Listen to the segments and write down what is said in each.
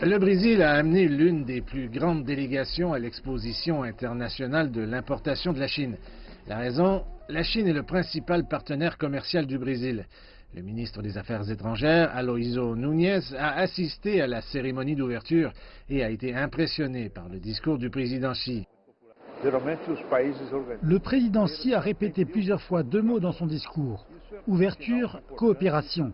Le Brésil a amené l'une des plus grandes délégations à l'exposition internationale de l'importation de la Chine. La raison, la Chine est le principal partenaire commercial du Brésil. Le ministre des Affaires étrangères, Aloysio Núñez, a assisté à la cérémonie d'ouverture et a été impressionné par le discours du président Xi. Le président Xi a répété plusieurs fois deux mots dans son discours. Ouverture, coopération.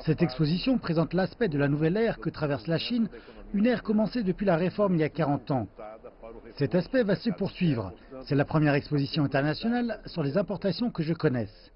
Cette exposition présente l'aspect de la nouvelle ère que traverse la Chine, une ère commencée depuis la réforme il y a 40 ans. Cet aspect va se poursuivre. C'est la première exposition internationale sur les importations que je connaisse.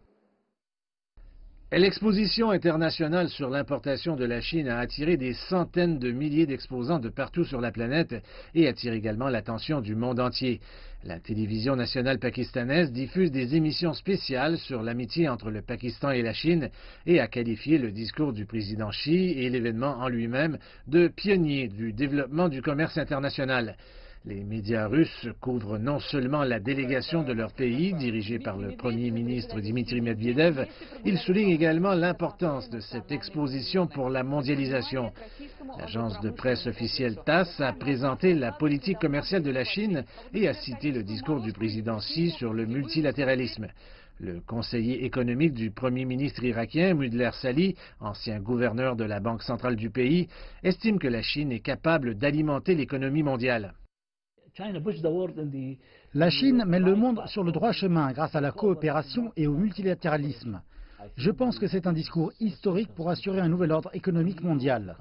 L'exposition internationale sur l'importation de la Chine a attiré des centaines de milliers d'exposants de partout sur la planète et attire également l'attention du monde entier. La télévision nationale pakistanaise diffuse des émissions spéciales sur l'amitié entre le Pakistan et la Chine et a qualifié le discours du président Xi et l'événement en lui-même de pionnier du développement du commerce international. Les médias russes couvrent non seulement la délégation de leur pays, dirigée par le Premier ministre Dmitri Medvedev, ils soulignent également l'importance de cette exposition pour la mondialisation. L'agence de presse officielle TASS a présenté la politique commerciale de la Chine et a cité le discours du président Xi sur le multilatéralisme. Le conseiller économique du Premier ministre irakien, Mudassir Salih, ancien gouverneur de la Banque centrale du pays, estime que la Chine est capable d'alimenter l'économie mondiale. La Chine met le monde sur le droit chemin grâce à la coopération et au multilatéralisme. Je pense que c'est un discours historique pour assurer un nouvel ordre économique mondial.